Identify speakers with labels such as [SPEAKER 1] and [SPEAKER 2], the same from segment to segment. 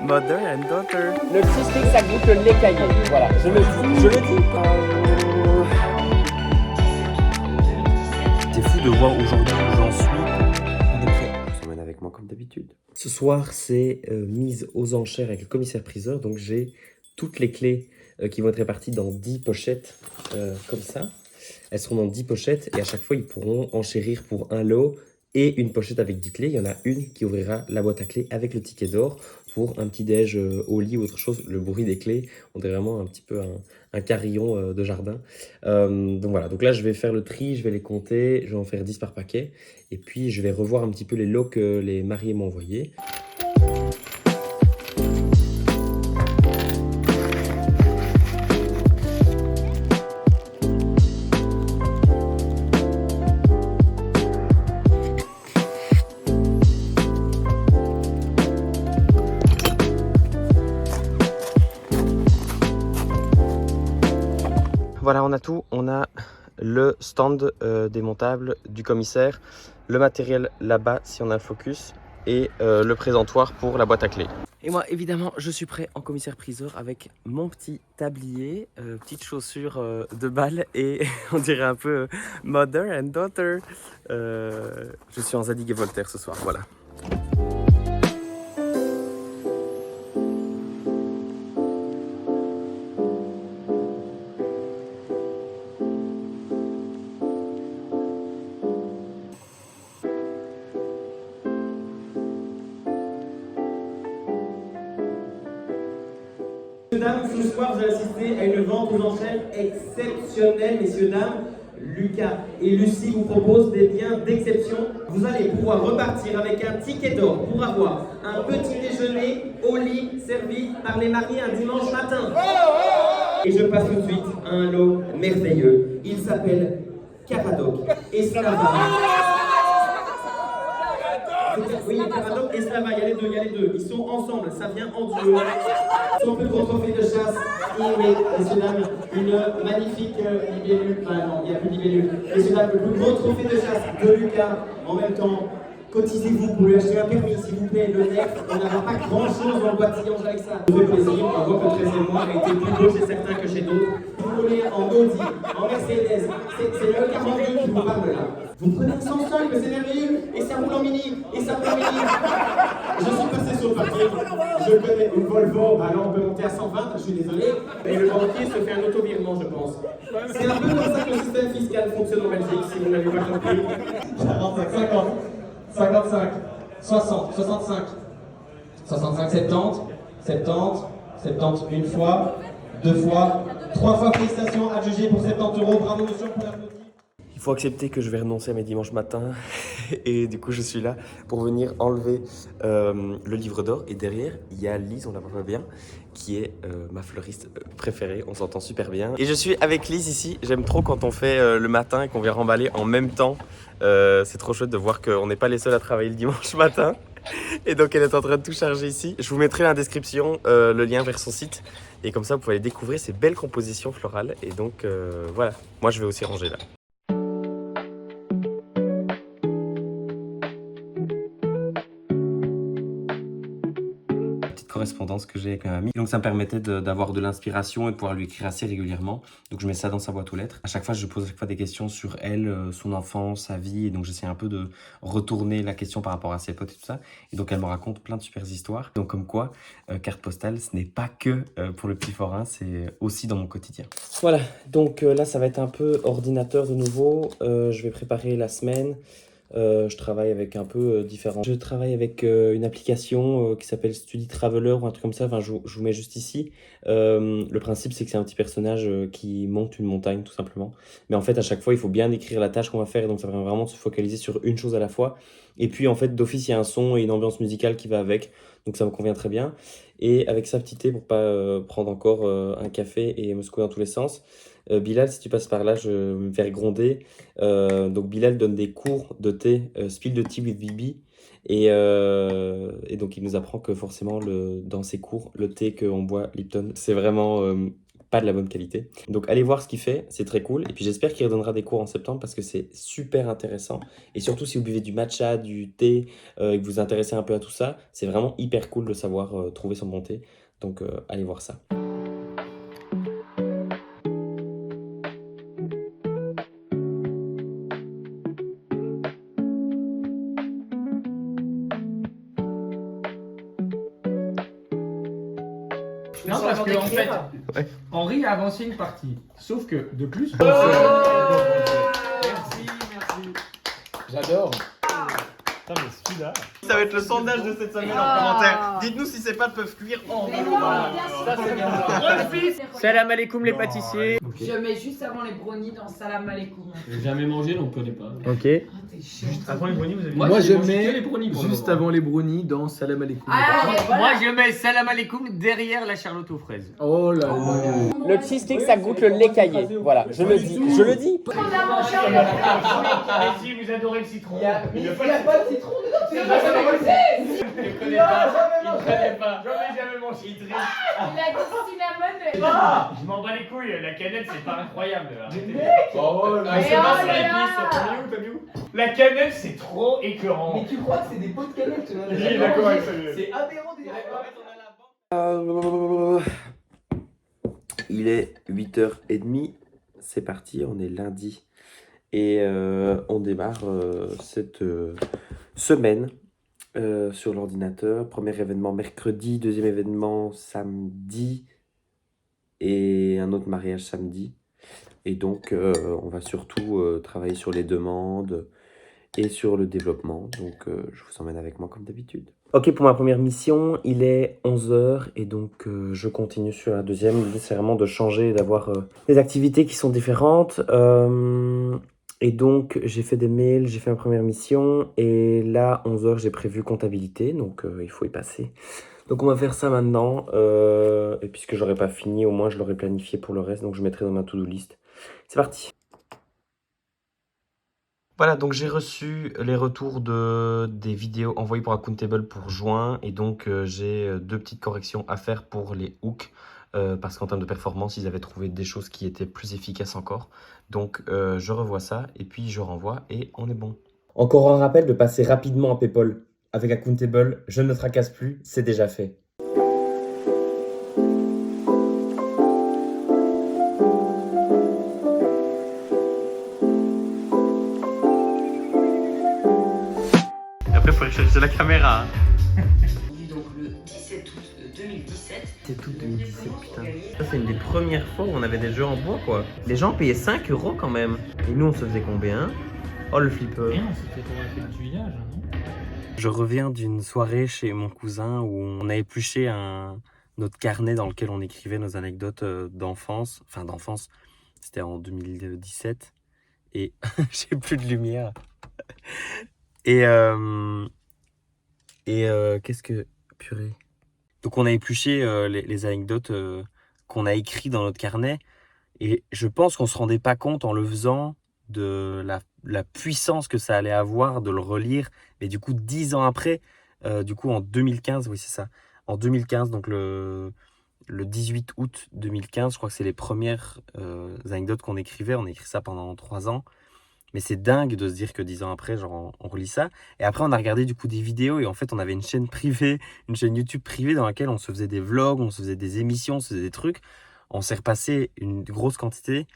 [SPEAKER 1] Mother and daughter.
[SPEAKER 2] Le cystique, ça goûte le lait caillé. Voilà, je le dis. Je le dis.
[SPEAKER 1] C'est fou de voir aujourd'hui où j'en suis.
[SPEAKER 3] On est prêt. On s'emmène avec moi comme d'habitude. Ce soir, c'est mise aux enchères avec le commissaire-priseur. Donc, j'ai toutes les clés qui vont être réparties dans 10 pochettes comme ça. Elles seront dans 10 pochettes et à chaque fois, ils pourront enchérir pour un lot et une pochette avec 10 clés. Il y en a une qui ouvrira la boîte à clés avec le ticket d'or pour un petit déj au lit ou autre chose. Le bruit des clés, on dirait vraiment un petit peu un carillon de jardin. Donc voilà, donc là je vais faire le tri, je vais les compter, je vais en faire 10 par paquet. Et puis je vais revoir un petit peu les lots que les mariés m'ont envoyés. Voilà, on a tout. On a le stand démontable du commissaire, le matériel là-bas si on a le focus et le présentoir pour la boîte à clés. Et moi, évidemment, je suis prêt en commissaire-priseur avec mon petit tablier, petites chaussures de balle et on dirait un peu mother and daughter. Je suis en Zadig et Voltaire ce soir, voilà.
[SPEAKER 4] Messieurs, dames, ce soir, vous allez assister à une vente aux enchères exceptionnelle, messieurs, dames. Lucas et Lucie vous proposent des biens d'exception. Vous allez pouvoir repartir avec un ticket d'or pour avoir un petit déjeuner au lit servi par les mariés un dimanche matin. Et je passe tout de suite à un lot merveilleux. Il s'appelle Caradoc et Slava. Oui, Caradoc et Slava, il y a les deux. Ils sont ensemble, ça vient en duo. Son plus gros trophée de chasse, et oui, messieurs, dames, une magnifique libellule. Enfin non, il n'y a plus de libellule. Messieurs, dames, le plus gros trophée de chasse de Lucas. En même temps, cotisez-vous pour lui acheter un permis, s'il vous plaît. Le nef, on n'aura pas grand-chose dans le boîtillage avec ça. Ça fait plaisir, on voit que le 13e mois a été plus beau chez certains que chez d'autres. Vous roulez en Audi, en Mercedes, c'est le 42 qui vous parle là. Vous prenez un 105, mais c'est merveilleux, et ça roule en mini, et ça roule en mini. Je suis passé sur le parking, je connais une Volvo, alors on peut monter à 120, je suis désolé. Et le banquier se fait un auto-virement, je pense. C'est un peu comme ça que le système fiscal fonctionne en Belgique, si vous n'avez pas compris.
[SPEAKER 5] 45, 50, 55, 60, 65, 65, 70, 70, 70 une fois, deux fois, trois fois, félicitations, adjugé pour 70 €, bravo monsieur pour l'applaudissement.
[SPEAKER 3] Il faut accepter que je vais renoncer à mes dimanches matins et du coup je suis là pour venir enlever le livre d'or et derrière il y a Lise, on la voit bien, qui est ma fleuriste préférée, on s'entend super bien. Et je suis avec Lise ici, j'aime trop quand on fait le matin et qu'on vient remballer en même temps. C'est trop chouette de voir qu'on n'est pas les seuls à travailler le dimanche matin. Et donc elle est en train de tout charger ici. Je vous mettrai dans la description le lien vers son site et comme ça vous pouvez aller découvrir ses belles compositions florales. Et donc voilà, moi je vais aussi ranger là. Correspondance que j'ai avec un ami. Donc ça me permettait d'avoir de l'inspiration et de pouvoir lui écrire assez régulièrement. Donc je mets ça dans sa boîte aux lettres. À chaque fois, je pose des questions sur elle, son enfance, sa vie. Et donc j'essaie un peu de retourner la question par rapport à ses potes et tout ça. Et donc elle me raconte plein de super histoires. Donc comme quoi, carte postale, ce n'est pas que pour le petit forain, c'est aussi dans mon quotidien. Voilà, donc là ça va être un peu ordinateur de nouveau. Je vais préparer la semaine. Je travaille avec un peu différent. Je travaille avec une application qui s'appelle Study Traveler ou un truc comme ça. Enfin, je vous mets juste ici. Le principe, c'est que c'est un petit personnage qui monte une montagne, tout simplement. Mais en fait, à chaque fois, il faut bien écrire la tâche qu'on va faire. Et donc, ça permet vraiment de se focaliser sur une chose à la fois. Et puis, en fait, d'office, il y a un son et une ambiance musicale qui va avec. Donc, ça me convient très bien. Et avec sa petite thé pour pas prendre encore un café et me secouer dans tous les sens. Bilal, si tu passes par là, je vais me faire gronder. Donc Bilal donne des cours de thé, Spill the Tea with Bibi. Et donc il nous apprend que forcément dans ses cours, le thé qu'on boit Lipton, c'est vraiment pas de la bonne qualité. Donc allez voir ce qu'il fait, c'est très cool. Et puis j'espère qu'il redonnera des cours en septembre parce que c'est super intéressant. Et surtout si vous buvez du matcha, du thé, et que vous vous intéressez un peu à tout ça, c'est vraiment hyper cool de savoir trouver son bon thé. Donc allez voir ça.
[SPEAKER 6] Non, parce que en fait, Henri a avancé une partie. Sauf que de plus. Merci, merci. J'adore.
[SPEAKER 1] Putain, mais celui-là.
[SPEAKER 3] Ça va être le sondage de cette semaine en commentaire. Dites-nous si ces pâtes peuvent cuire en
[SPEAKER 6] Ça, c'est bien. Salam alaikum les pâtissiers.
[SPEAKER 7] Je mets juste avant les brownies dans salam alaikum.
[SPEAKER 6] J'ai jamais mangé donc je connais pas.
[SPEAKER 1] Ok.
[SPEAKER 7] Ah, t'es chiant.
[SPEAKER 1] Avant les brownies, vous avez
[SPEAKER 6] Moi, je
[SPEAKER 8] mets
[SPEAKER 6] mets les brownies pour
[SPEAKER 8] juste
[SPEAKER 6] le moment.
[SPEAKER 8] avant les brownies dans salam alaikum.
[SPEAKER 7] Ah, voilà.
[SPEAKER 6] Moi je mets salam alaikum derrière la charlotte aux fraises.
[SPEAKER 8] Oh là là.
[SPEAKER 2] Le cheesecake, ça goûte le lait caillé. Voilà, je le dis. Je le dis.
[SPEAKER 6] Si vous adorez le citron.
[SPEAKER 5] Il n'y a pas de citron dedans.
[SPEAKER 6] Je connais pas. J'en ai jamais mangé. Il triche.
[SPEAKER 7] Il a dit cinnamon.
[SPEAKER 6] Je m'en bats les couilles, la cannelle c'est pas incroyable. Arrêtez.
[SPEAKER 5] Oh là
[SPEAKER 6] Ah, c'est
[SPEAKER 7] oh
[SPEAKER 6] pas sur
[SPEAKER 7] là
[SPEAKER 6] l'épice,
[SPEAKER 7] là.
[SPEAKER 6] t'as mis où La cannelle c'est trop écœurant.
[SPEAKER 5] Mais tu crois que c'est des pots de cannelle, tu n'en as
[SPEAKER 6] Oui,
[SPEAKER 5] jamais
[SPEAKER 6] d'accord
[SPEAKER 5] mangé.
[SPEAKER 6] avec ça.
[SPEAKER 5] C'est aberrant déjà.
[SPEAKER 3] Il est 8h30, c'est parti, on est lundi et on démarre cette semaine sur l'ordinateur. Premier événement mercredi, deuxième événement samedi et un autre mariage samedi. Et donc on va surtout travailler sur les demandes et sur le développement. Donc je vous emmène avec moi comme d'habitude. Ok, pour ma première mission, il est 11h et donc je continue sur la deuxième. L'idée, c'est vraiment de changer, d'avoir des activités qui sont différentes. Et donc, j'ai fait des mails, j'ai fait ma première mission. Et là, 11h, j'ai prévu comptabilité, donc il faut y passer. Donc, on va faire ça maintenant. Et puisque j'aurais pas fini, au moins, je l'aurais planifié pour le reste. Donc, je mettrai dans ma to-do list. C'est parti. Voilà, donc j'ai reçu les retours des vidéos envoyées pour Accountable pour juin. Et donc, j'ai deux petites corrections à faire pour les hooks. Parce qu'en termes de performance, ils avaient trouvé des choses qui étaient plus efficaces encore. Donc, je revois ça et puis je renvoie et on est bon. Encore un rappel de passer rapidement à PayPal. Avec Accountable, je ne tracasse plus, c'est déjà fait. Après, il faut rechercher la caméra.
[SPEAKER 7] Donc le 17 août 2017.
[SPEAKER 3] C'est tout 2017, putain. Ça, c'est une des premières fois où on avait des jeux en bois, quoi. Les gens payaient 5 € quand même. Et nous, on se faisait combien? Oh, le flipper.
[SPEAKER 6] Rien, c'était pour la fête du village, non?
[SPEAKER 3] Je reviens d'une soirée chez mon cousin où on a épluché notre carnet dans lequel on écrivait nos anecdotes d'enfance. Enfin, d'enfance, c'était en 2017. Et j'ai plus de lumière. Et qu'est-ce que... Purée. Donc on a épluché les anecdotes qu'on a écrites dans notre carnet. Et je pense qu'on ne se rendait pas compte en le faisant de la puissance que ça allait avoir de le relire. Mais du coup, 10 ans après, du coup en 2015, oui c'est ça. En 2015, donc le 18 août 2015, je crois que c'est les premières anecdotes qu'on écrivait. On a écrit ça pendant 3 ans. Mais c'est dingue de se dire que 10 ans après, genre, on relit ça. Et après, on a regardé du coup des vidéos et en fait, on avait une chaîne privée, une chaîne YouTube privée dans laquelle on se faisait des vlogs, on se faisait des émissions, on se faisait des trucs. On s'est repassé une grosse quantité.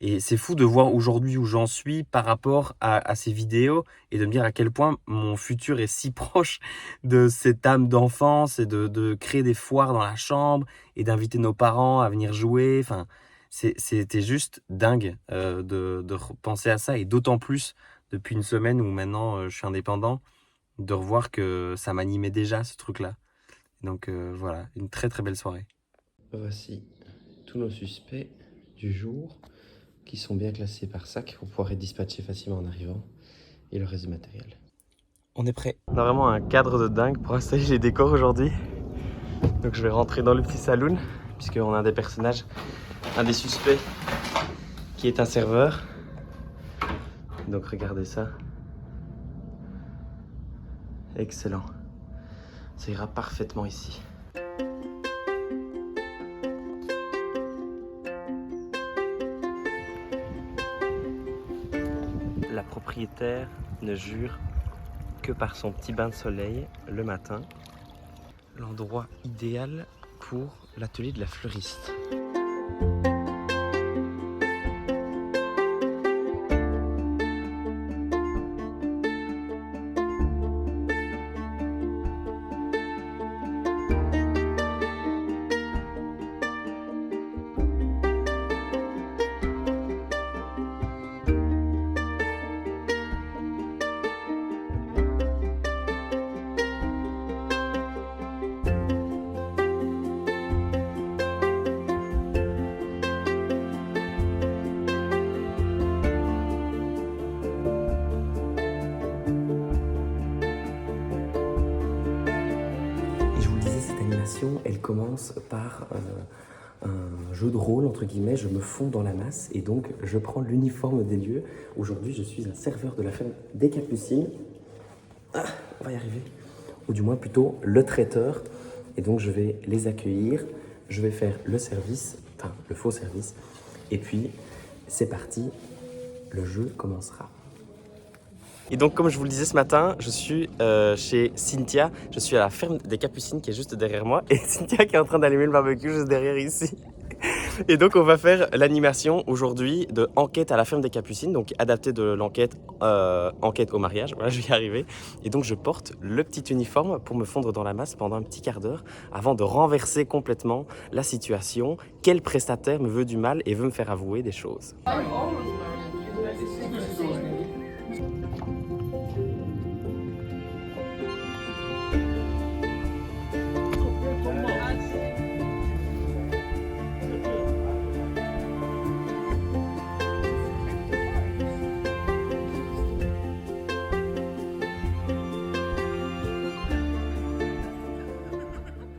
[SPEAKER 3] Et c'est fou de voir aujourd'hui où j'en suis par rapport à ces vidéos et de me dire à quel point mon futur est si proche de cette âme d'enfance et de créer des foires dans la chambre et d'inviter nos parents à venir jouer. Enfin, c'était juste dingue de repenser à ça et d'autant plus depuis une semaine où maintenant je suis indépendant, de revoir que ça m'animait déjà ce truc-là. Donc voilà, une très très belle soirée. Voici tous nos suspects du jour qui sont bien classés par sac pour pouvoir être dispatchés facilement en arrivant et le reste du matériel. On est prêt. On a vraiment un cadre de dingue pour installer les décors aujourd'hui. Donc je vais rentrer dans le petit saloon puisqu'on a un des personnages, un des suspects qui est un serveur. Donc regardez ça. Excellent. Ça ira parfaitement ici. propriétaire ne jure que par son petit bain de soleil le matin. L'endroit idéal pour l'atelier de la fleuriste. Elle commence par un jeu de rôle, entre guillemets, je me fonds dans la masse et donc je prends l'uniforme des lieux. Aujourd'hui, je suis un serveur de la ferme des Capucines. Ah, on va y arriver. Ou du moins plutôt le traiteur. Et donc je vais les accueillir, je vais faire le service, enfin le faux service. Et puis c'est parti, le jeu commencera. Et donc, comme je vous le disais ce matin, je suis chez Cynthia. Je suis à la ferme des Capucines qui est juste derrière moi. Et Cynthia qui est en train d'allumer le barbecue juste derrière ici. Et donc, on va faire l'animation aujourd'hui de Enquête à la ferme des Capucines. Donc, adapté de l'enquête Enquête au mariage. Voilà, je vais y arriver. Et donc, je porte le petit uniforme pour me fondre dans la masse pendant un petit quart d'heure avant de renverser complètement la situation. Quel prestataire me veut du mal et veut me faire avouer des choses?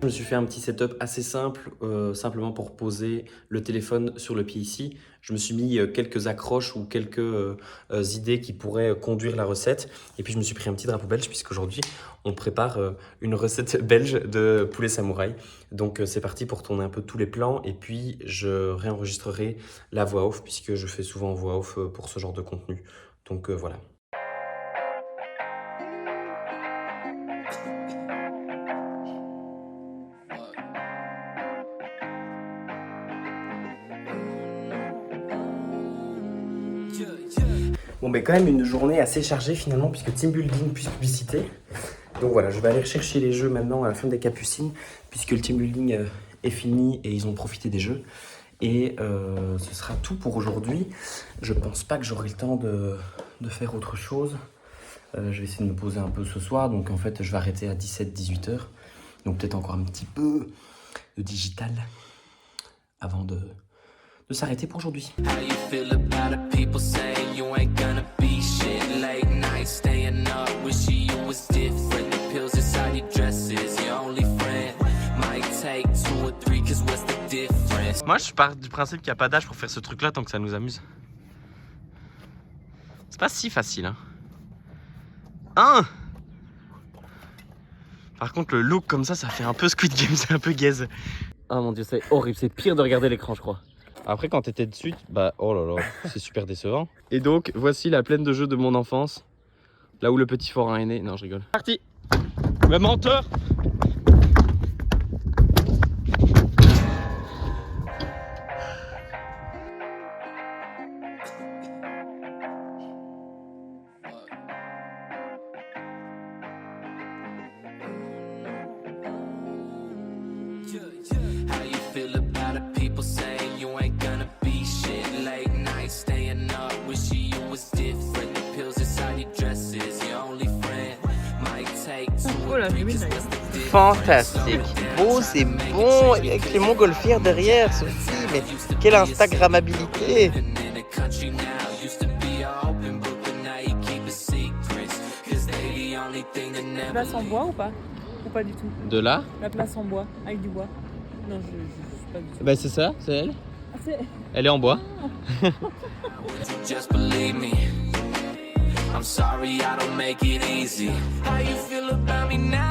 [SPEAKER 3] Je me suis fait un petit setup assez simple, simplement pour poser le téléphone sur le pied ici. Je me suis mis quelques accroches ou quelques idées qui pourraient conduire la recette. Et puis je me suis pris un petit drapeau belge puisqu'aujourd'hui on prépare une recette belge de poulet samouraï. Donc c'est parti pour tourner un peu tous les plans et puis je réenregistrerai la voix off puisque je fais souvent voix off pour ce genre de contenu. Donc voilà. Bon, ben quand même une journée assez chargée finalement, puisque team building plus publicité. Donc voilà, je vais aller rechercher les jeux maintenant à la ferme des Capucines, puisque le team building est fini et ils ont profité des jeux. Et ce sera tout pour aujourd'hui. Je pense pas que j'aurai le temps de faire autre chose. Je vais essayer de me poser un peu ce soir, donc en fait je vais arrêter à 17-18 h. Donc peut-être encore un petit peu de digital avant de s'arrêter pour aujourd'hui. Moi je pars du principe qu'il n'y a pas d'âge pour faire ce truc là tant que ça nous amuse. C'est pas si facile hein. Par contre le look comme ça fait un peu Squid Game, c'est un peu gaze. Oh mon dieu, c'est horrible, c'est pire de regarder l'écran je crois. Après quand t'étais dessus, bah oh là là, c'est super décevant. Et donc voici la plaine de jeux de mon enfance. Là où le petit forain est né. Non je rigole. Parti. Le menteur. Fantastique, beau, c'est bon, avec les montgolfières derrière, Sophie, mais quelle Instagrammabilité!
[SPEAKER 8] La place en bois ou pas? Ou pas du tout?
[SPEAKER 3] De là?
[SPEAKER 8] La place en bois, avec du bois. Non, je sais pas du tout.
[SPEAKER 3] Bah c'est ça, c'est elle.
[SPEAKER 8] Ah, c'est...
[SPEAKER 3] Elle est en bois.
[SPEAKER 9] I'm sorry I don't make it easy. How you feel about me now?